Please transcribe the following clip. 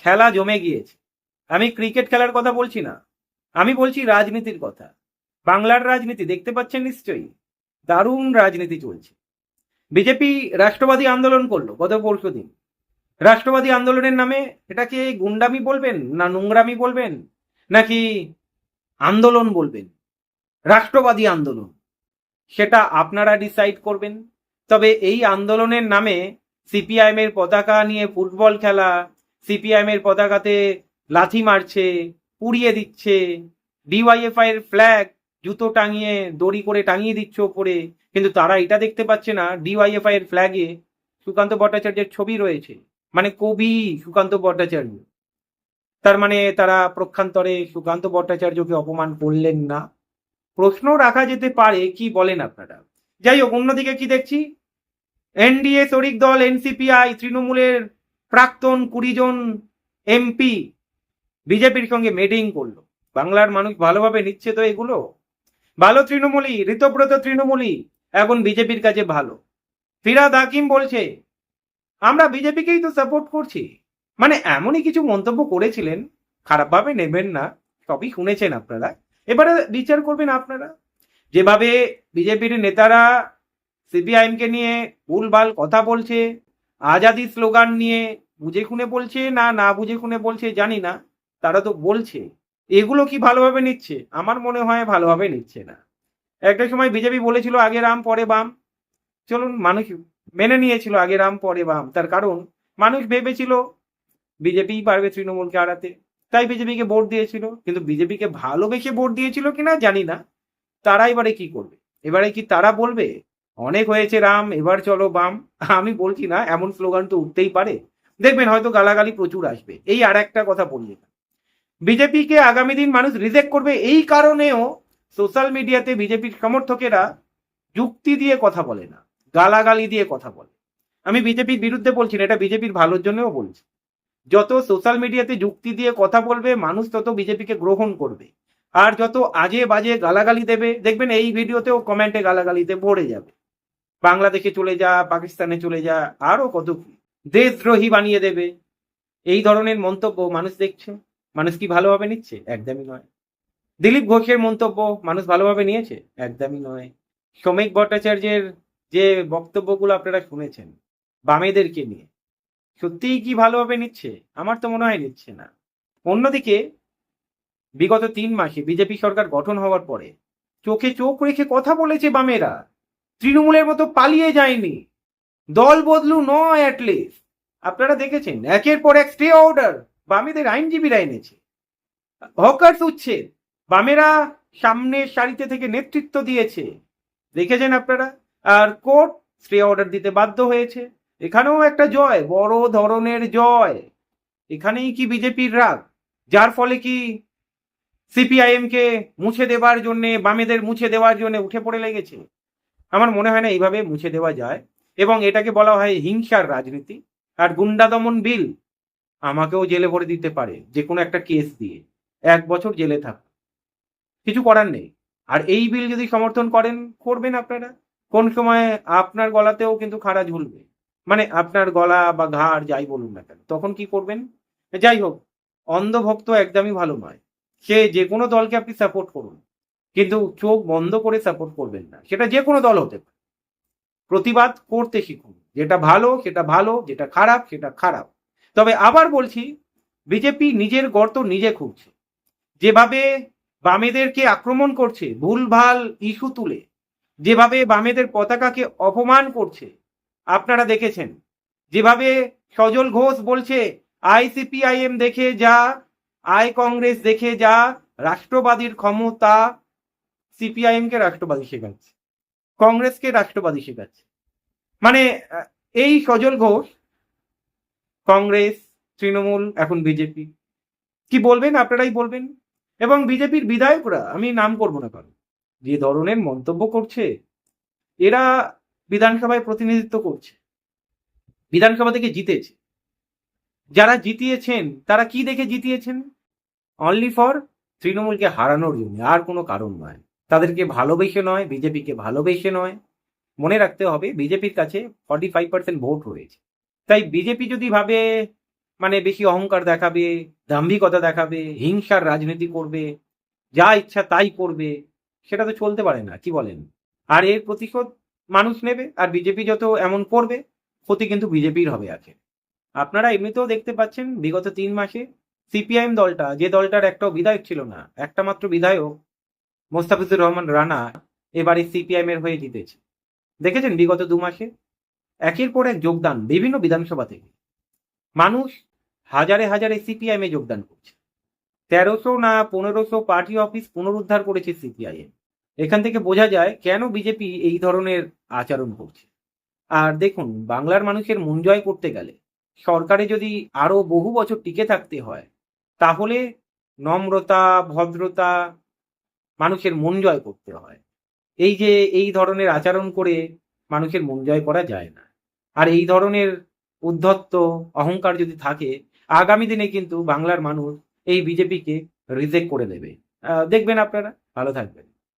খেলা জমে গিয়েছে। আমি ক্রিকেট খেলার কথা বলছি না, আমি বলছি রাজনীতির কথা। বাংলার রাজনীতি দেখতে পাচ্ছেন নিশ্চয়ই, দারুণ রাজনীতি চলছে। বিজেপি রাষ্ট্রবাদী আন্দোলন করলো গত পরশুদিন। রাষ্ট্রবাদী আন্দোলনের নামে এটাকে গুন্ডামি বলবেন না নোংরামি বলবেন নাকি আন্দোলন বলবেন? রাষ্ট্রবাদী আন্দোলন, সেটা আপনারা ডিসাইড করবেন। তবে এই আন্দোলনের নামে সিপিআইএম এর পতাকা নিয়ে ফুটবল খেলা, সিপিআইএম এর পতাকাতে লাথি মারছে, পুড়িয়ে দিচ্ছে, ডিওয়াইএফআই এর ফ্ল্যাগ জুতো টাঙিয়ে দড়ি করে টাঙিয়ে দিচ্ছে ওপরে, কিন্তু তারা এটা দেখতে পাচ্ছে না ডিওয়াইএফআই এর ফ্ল্যাগে সুকান্ত ভট্টাচার্যের ছবি রয়েছে, মানে কবি সুকান্ত ভট্টাচার্য। তার মানে তারা প্রক্ষান্তরে সুকান্ত ভট্টাচার্যকে অপমান করলেন না? প্রশ্ন রাখা যেতে পারে, কি বলেন আপনারা? যাই হোক, অন্যদিকে কি দেখছি, এনডিএ শরিক দল এনসিপিআই তৃণমূলের প্রাক্তন 20 জন এমপি বিজেপির সঙ্গে মিটিং করলো। বাংলার মানুষ ভালোভাবে নিচ্ছে তো এগুলো? ভালো তৃণমূলী, ঋতব্রত তৃণমূলী এখন বিজেপির কাছে ভালো। ফিরাদ হাকিম বলছে আমরা বিজেপিকেই তো সাপোর্ট করছি, মানে এমনই কিছু মন্তব্য করেছিলেন, খারাপভাবে নেবেন না, সবই শুনেছেন আপনারা, এবারে বিচার করবেন আপনারা। যেভাবে বিজেপির নেতারা সিপিআইএম কে নিয়ে ভুলভাল কথা বলছে, আজাদি স্লোগান নিয়ে বুঝে খুনে বলছে না না বুঝে খুনে বলছে জানি না, তারা তো বলছে, এগুলো কি ভালোভাবে নিচ্ছে? আমার মনে হয় ভালোভাবে নিচ্ছে না। একটা সময় বিজেপি বলেছিল আগে রাম পরে বাম, চলুন, মানুষ মেনে নিয়েছিল আগে রাম পরে বাম, তার কারণ মানুষ ভেবেছিল বিজেপি পারবে তৃণমূলকে হারাতে, তাই বিজেপিকে ভোট দিয়েছিল। কিন্তু বিজেপিকে ভালোবেসে ভোট দিয়েছিল কিনা জানি না। তারা এবারে কি করবে? এবারে কি তারা বলবে অনেক হয়েছে রাম, এবার চলো বাম? আমি বলছি না, এমন স্লোগান তো উঠতেই পারে, দেখবেন হয়তো গালাগালি প্রচুর আসবে। এই আর একটা কথা বললি, বিজেপিকে আগামী দিন মানুষ রিজেক্ট করবে এই কারণেও সোশ্যাল মিডিয়াতে বিজেপির সমর্থকেরা যুক্তি দিয়ে কথা বলে না, গালাগালি দিয়ে কথা বলে। আমি বিজেপির বিরুদ্ধে বলছি না, এটা বিজেপির ভালোর জন্যও বলছি। যত সোশ্যাল মিডিয়াতে যুক্তি দিয়ে কথা বলবে মানুষ তত বিজেপিকে গ্রহণ করবে, আর যত আজে বাজে গালাগালি দেবে দেখবেন এই ভিডিওতেও কমেন্টে গালাগালিতে ভরে যাবে। বাংলাদেশে চলে যা, পাকিস্তানে চলে যা, আরো কত কি, দেশদ্রোহী বানিয়ে দেবে। এই ধরনের মন্তব্য মানুষ দেখছে, মানুষ কি ভালোভাবে নিচ্ছে? একদমই নয়। দিলীপ ঘোষের মন্তব্য মানুষ ভালোভাবে নিয়েছে? একদমই নয়। শ্রমিক ভট্টাচার্যের যে বক্তব্যগুলো আপনারা শুনেছেন বামেদেরকে নিয়ে, সত্যিই কি ভালোভাবে নিচ্ছে? আমার তো মনে হয় নিচ্ছে না। অন্যদিকে বিগত 3 মাসে বিজেপি সরকার গঠন হওয়ার পরে চোখে চোখ রেখে কথা বলেছে বামেরা, তৃণমূলের মতো পালিয়ে যায়নি, দল বদলু নয়। অ্যাটলিস্ট আপনারা দেখেছেন একের পর এক স্টে অর্ডার বামেদের আইনজীবীরা এনেছে, হকার্স উচ্ছেদ বামেরা সামনের সারিতে থেকে নেতৃত্ব দিয়েছে, দেখেছেন আপনারা। আর কোর্ট স্টে অর্ডার দিতে বাধ্য হয়েছে, এখানেও একটা জয়, বড় ধরনের জয়। এখানেই কি বিজেপির রাগ, যার ফলে কি সিপিআইএম কে মুছে দেওয়ার জন্য, বামেদের মুছে দেওয়ার জন্য উঠে পড়ে লেগেছে? আমার মনে হয় না এইভাবে মুছে দেওয়া যায়, এবং এটাকে বলা হয় হিংসার রাজনীতি। আর গুন্ডা দমন বিল আমাকেও জেলে ভরে দিতে পারে যে কোনো একটা কেস দিয়ে, 1 বছর জেলে থাক, কিছু করার নেই। আর এই বিল যদি সমর্থন করবেন আপনারা, কোন সময় আপনার গলাতেও কিন্তু খাড়া ঝুলবে, মানে আপনার গলা বা ঘাড় যাই বলুন না কেন, তখন কি করবেন? যাই হোক, অন্ধভক্ত একদমই ভালো নয়। সে যে কোনো দলকে আপনি সাপোর্ট করুন, কিন্তু চোখ বন্ধ করে সাপোর্ট করবেন না, সেটা যে কোনো দল হতে পারে। প্রতিবাদ করতে শিখুন, যেটা ভালো সেটা ভালো, যেটা খারাপ সেটা খারাপ। তবে আবার বলছি, বিজেপি নিজের গর্ত নিজে খুঁজছে। যেভাবে বামেদেরকে আক্রমণ করছে ভুলভাল ইস্যু তুলে, যেভাবে বামেদের পতাকাকে অপমান করছে আপনারা দেখেছেন, যেভাবে সজল ঘোষ বলছে আইসিপিআইএম দেখে যা, আই কংগ্রেস দেখে যা, রাষ্ট্রবাদীর ক্ষমতা। সিপিআইএম কে রাষ্ট্রবাদী শেখাচ্ছে, কংগ্রেসকে রাষ্ট্রবাদী শেখাচ্ছে। মানে এই সজল ঘোষ কংগ্রেস, তৃণমূল, এখন বিজেপি, কি বলবেন আপনারাই বলবেন। এবং বিজেপির বিধায়করা, আমি নাম করব না কারণ, যে ধরনের মন্তব্য করছে, এরা বিধানসভায় প্রতিনিধিত্ব করছে, বিধানসভা থেকে জিতেছে। যারা জিতিয়েছেন তারা কি দেখে জিতিয়েছেন? অনলি ফর তৃণমূলকে হারানোর জন্য, আর কোনো কারণ নয়। তাদেরকে ভালোবেসে নয়, বিজেপিকে ভালোবেসে নয়। মনে রাখতে হবে বিজেপির কাছে 45% ভোট রয়েছে। তাই বিজেপি যদি ভাবে মানে বেশি অহংকার দেখাবে, দাম্ভিকতা দেখাবে, হিংসার রাজনীতি করবে, যা ইচ্ছা তাই করবে, সেটা তো চলতে পারে না, কি বলেন? আর এর প্রতিশোধ মানুষ নেবে, আর বিজেপি যত এমন করবে ক্ষতি কিন্তু বিজেপির হবে আছে। আপনারা এমনিতেও দেখতে পাচ্ছেন বিগত 3 মাসে সিপিআইএম দলটা, যে দলটার একটাও বিধায়ক ছিল না, একটা মাত্র বিধায়ক মোস্তাফিজুর রহমান রানা এবারে সিপিআইএম এর হয়ে জিতেছে। দেখেছেন বিগত 2 মাসে একের পর এক যোগদান বিভিন্ন বিধানসভা থেকে মানুষ হাজারে হাজারে সিপিআইএম এ যোগদান করছে। 1300 না 1500 পার্টি অফিস পুনরুদ্ধার করেছে সিপিআইএম। এখান থেকে বোঝা যায় কেন বিজেপি এই ধরনের আচরণ করছে। আর দেখুন, বাংলার মানুষের মন জয় করতে গেলে সরকারে যদি আরো বহু বছর টিকে থাকতে হয়, তাহলে নম্রতা, ভদ্রতা, মানুষের মন জয় করতে হয়। এই যে এই ধরনের আচরণ করে মানুষের মন জয় করা যায় না। আর এই ধরনের উদ্ধত্ত অহংকার যদি থাকে, আগামী দিনে কিন্তু বাংলার মানুষ এই বিজেপিকে রিজেক্ট করে দেবে। দেখবেন আপনারা। ভালো থাকবেন।